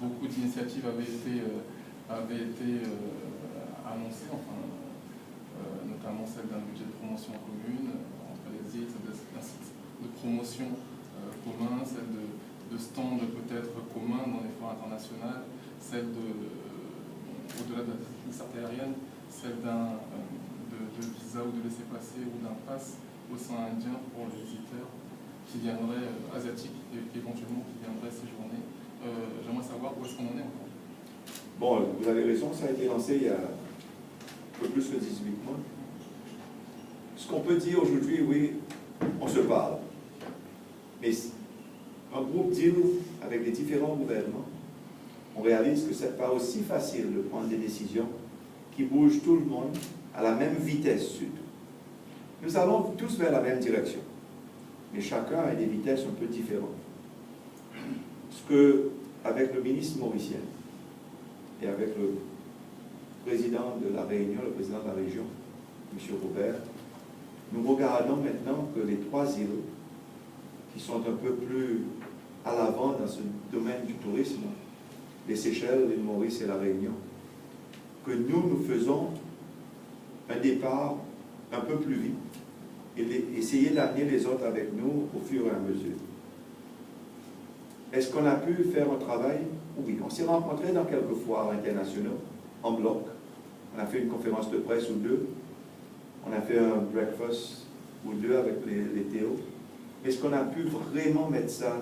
beaucoup d'initiatives avaient été annoncées, enfin, notamment celle d'un budget de promotion commune entre les îles, de promotion commun, celle de stands peut-être communs dans les foires internationales, celle au-delà de la carte aérienne, celle de visa ou de laissez-passer ou d'un pass au sein indien pour les visiteurs qui viendraient asiatiques et éventuellement qui viendraient séjourner. J'aimerais savoir où est-ce qu'on en est encore. Bon, vous avez raison, ça a été lancé il y a un peu plus que 18 mois. Ce qu'on peut dire aujourd'hui, oui, on se parle. Mais un groupe deal avec les différents gouvernements, on réalise que ce n'est pas aussi facile de prendre des décisions qui bougent tout le monde à la même vitesse surtout. Nous allons tous vers la même direction, mais chacun a des vitesses un peu différentes. Ce que, avec le ministre mauricien et avec le président de la Réunion, le président de la région, M. Robert, nous regardons maintenant que les trois îles qui sont un peu plus à l'avant dans ce domaine du tourisme, les Seychelles, l'île Maurice et la Réunion, que nous faisons un départ un peu plus vite et essayer d'amener les autres avec nous au fur et à mesure. Est-ce qu'on a pu faire un travail? Oui, on s'est rencontrés dans quelques foires internationaux, en bloc. On a fait une conférence de presse ou deux. On a fait un breakfast ou deux avec les Théo. Est-ce qu'on a pu vraiment mettre ça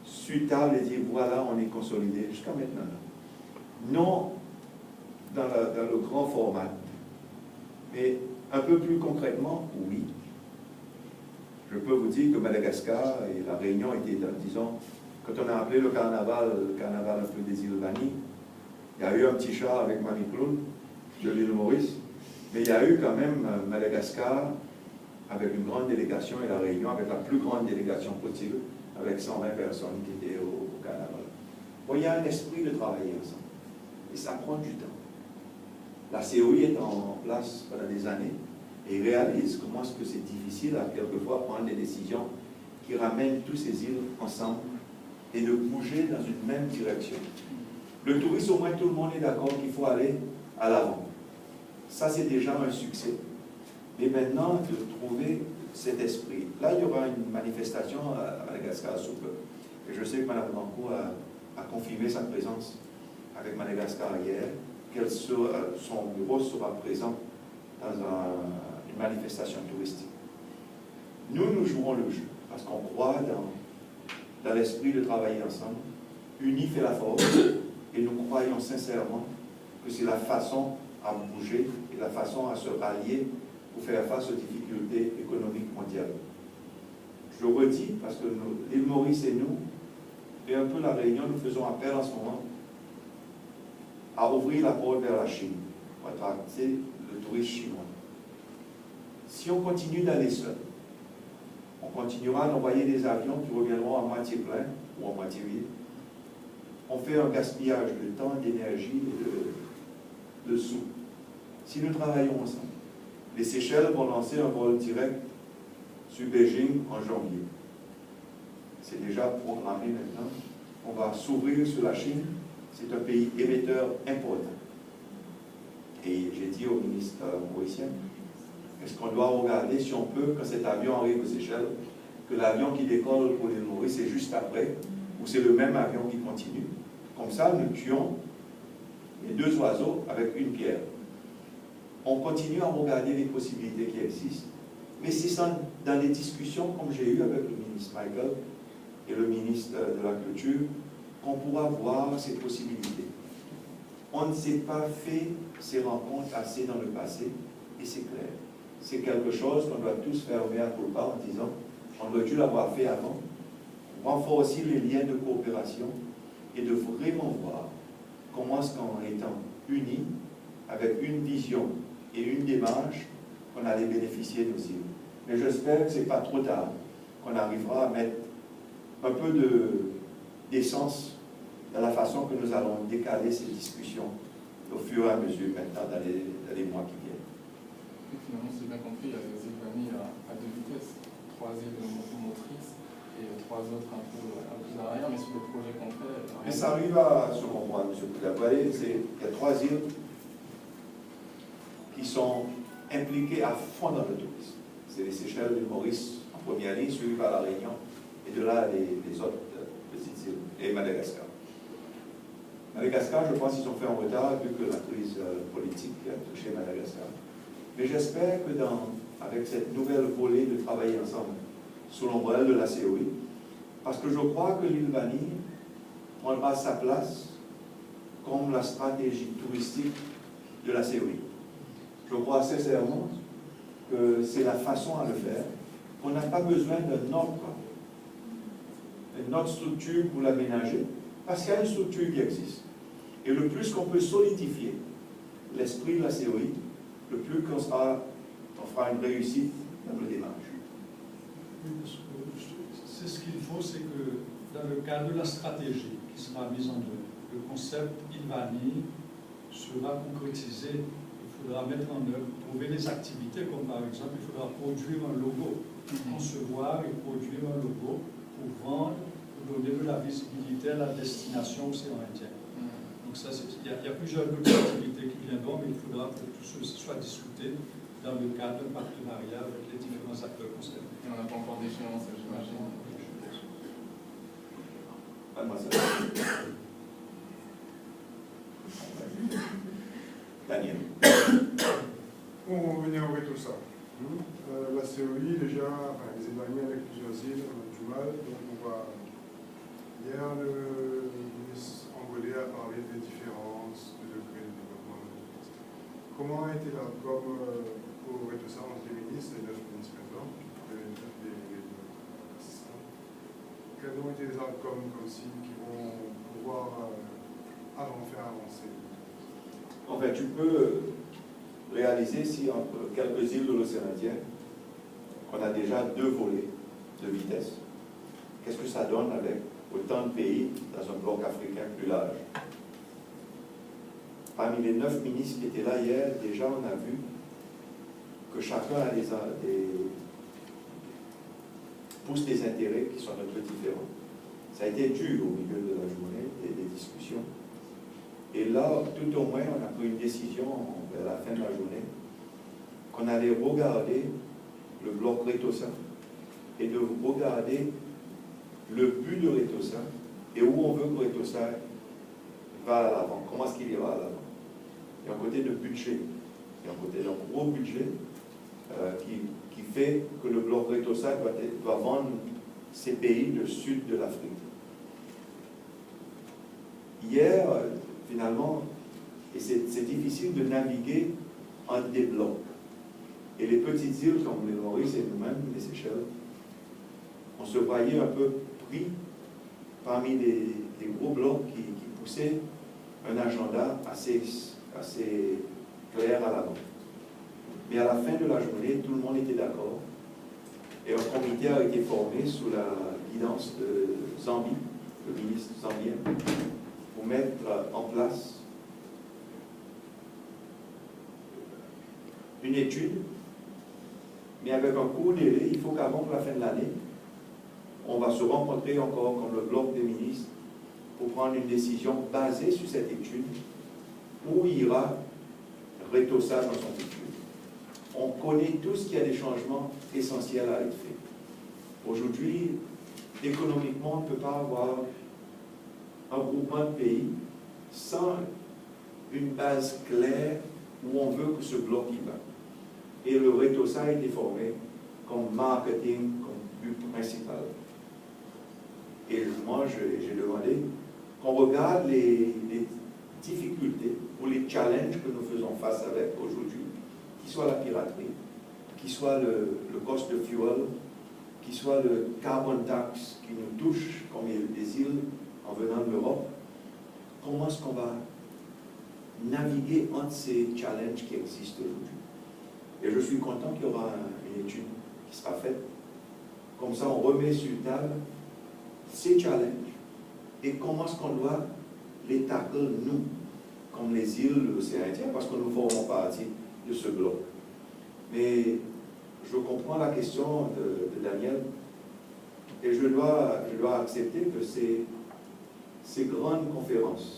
sur table et dire, voilà, on est consolidé jusqu'à maintenant? Non dans le grand format. Mais un peu plus concrètement, oui. Je peux vous dire que Madagascar et la Réunion étaient, disons, quand on a appelé le carnaval un peu des îles Bani, il y a eu un petit char avec Mamie Clown de l'île Maurice, mais il y a eu quand même Madagascar avec une grande délégation et la Réunion avec la plus grande délégation possible, avec 120 personnes qui étaient au carnaval. Bon, il y a un esprit de travailler ensemble, et ça prend du temps. La COI est en place pendant des années et réalise comment est-ce que c'est difficile à quelquefois prendre des décisions qui ramènent tous ces îles ensemble et de bouger dans une même direction. Le tourisme, au moins tout le monde est d'accord qu'il faut aller à l'avant. Ça, c'est déjà un succès. Mais maintenant, de trouver cet esprit. Là, il y aura une manifestation à Madagascar sous peu. Et je sais que Mme Banco a confirmé sa présence avec Madagascar hier, son bureau sera présent dans une manifestation touristique. Nous jouons le jeu, parce qu'on croit dans l'esprit de travailler ensemble. Unis fait la force, et nous croyons sincèrement que c'est la façon à bouger et la façon à se rallier pour faire face aux difficultés économiques mondiales. Je le redis, parce que l'île Maurice et nous, et un peu la Réunion, nous faisons appel en ce moment à ouvrir la porte vers la Chine, pour attirer le tourisme chinois. Si on continue d'aller seul, on continuera d'envoyer des avions qui reviendront à moitié plein ou à moitié vide. On fait un gaspillage de temps, d'énergie et de sous. Si nous travaillons ensemble, les Seychelles vont lancer un vol direct sur Beijing en janvier. C'est déjà programmé maintenant. On va s'ouvrir sur la Chine. C'est un pays émetteur important. Et j'ai dit au ministre mauricien, est-ce qu'on doit regarder si on peut, quand cet avion arrive aux Seychelles, que l'avion qui décolle pour l'île Maurice est juste après, ou c'est le même avion qui continue. Comme ça, nous tuons les deux oiseaux avec une pierre. On continue à regarder les possibilités qui existent, mais c'est dans les discussions comme j'ai eu avec le ministre Michael et le ministre de la Culture qu'on pourra voir ces possibilités. On ne s'est pas fait ces rencontres assez dans le passé, et c'est clair. C'est quelque chose qu'on doit tous faire au mea culpa en disant on doit dû l'avoir fait avant, renforcer les liens de coopération et de vraiment voir comment est-ce qu'en étant unis, avec une vision et une démarche, qu'on allait bénéficier de nos îles. Mais j'espère que ce n'est pas trop tard, qu'on arrivera à mettre un peu d'essence dans la façon que nous allons décaler ces discussions au fur et à mesure maintenant dans les mois qui viennent. Et finalement, si j'ai bien compris, il y a des îles Bani à deux vitesses, 3 îles motrices 3 autres un peu plus arrière, mais sur des projets concrets. Mais ça arrive à se comprendre, M. Poulapoilé, il y a 3 îles qui sont impliquées à fond dans le tourisme. C'est les Seychelles, l'île Maurice en première ligne, suivi par la Réunion, et de là les autres petites îles, et Madagascar. Madagascar, je pense qu'ils ont fait en retard vu que la crise politique a touché Madagascar. Mais j'espère que avec cette nouvelle volée de travailler ensemble, sous l'ombrelle de la COI, parce que je crois que l'île Vanille prendra sa place comme la stratégie touristique de la COI. Je crois sincèrement que c'est la façon à le faire, qu'on n'a pas besoin d'une autre structure pour l'aménager, parce qu'il y a une structure qui existe. Et le plus qu'on peut solidifier l'esprit de la COI, le plus on fera une réussite dans le démarche. C'est ce qu'il faut, c'est que dans le cadre de la stratégie qui sera mise en œuvre, le concept Ilvani sera concrétisé. Il faudra mettre en œuvre, trouver des activités, comme par exemple, il faudra produire un logo, concevoir et produire un logo pour vendre, pour donner de la visibilité à la destination océan Indien. Donc ça, il y a plusieurs activités qui viendront, mais il faudra que tout ceci soit discuté dans le cadre d'un partenariat avec les différents acteurs concernés. Et on n'a pas encore d'échéance, j'imagine. Daniel. On revenait au Retossa. La COI, déjà, les éloignés avec plusieurs îles, on a du mal. Donc on va. Hier, le ministre angolais a parlé des différences de degré de développement. Comment a été l'accord au Retossa entre les ministres et le ministre présent, les assistants? Quels ont été les outcomes comme ci qui vont pouvoir faire avancer? En fait, tu peux réaliser si entre quelques îles de l'océan Indien, on a déjà 2 volets de vitesse. Qu'est-ce que ça donne avec autant de pays dans un bloc africain plus large? Parmi les 9 ministres qui étaient là hier, déjà on a vu que chacun a pousse des intérêts qui sont un peu différents. Ça a été dur au milieu de la journée, des discussions. Et là, tout au moins, on a pris une décision vers la fin de la journée qu'on allait regarder le bloc Retossa et de regarder le but de Retossa et où on veut que Retossa va à l'avant, comment est-ce qu'il ira à l'avant. Il y a un côté de budget, il y a un côté d'un gros budget qui fait que le bloc Retossa doit vendre ces pays du sud de l'Afrique. Hier, finalement, et c'est difficile de naviguer entre des blocs. Et les petites îles comme les Maurice et nous-mêmes, les Seychelles, on se voyait un peu pris parmi des gros blocs qui poussaient un agenda assez clair à l'avant. Mais à la fin de la journée, tout le monde était d'accord. Et un comité a été formé sous la guidance de Zambie, le ministre zambien, pour mettre en place une étude, mais avec un court délai. Il faut qu'avant la fin de l'année, on va se rencontrer encore comme le bloc des ministres pour prendre une décision basée sur cette étude où ira Retossa dans son futur. On connaît tous qu'il y a des changements essentiels à être faits. Aujourd'hui, économiquement, on ne peut pas avoir un groupement de pays sans une base claire où on veut que ce bloc y va. Et le Retossa a été formé comme marketing, comme but principal. Et moi, j'ai demandé qu'on regarde les difficultés ou les challenges que nous faisons face avec aujourd'hui, qui soit la piraterie, qui soit le cost de fuel, qui soit le carbon tax qui nous touche comme des îles en venant de l'Europe. Comment est-ce qu'on va naviguer entre ces challenges qui existent aujourd'hui? Et je suis content qu'il y aura une étude qui sera faite. Comme ça, on remet sur table ces challenges et comment est-ce qu'on doit les tackle, nous, comme les îles de l'océan Indien, parce que nous formons partie de ce bloc. Mais je comprends la question de Daniel. Et je dois accepter que ces grandes conférences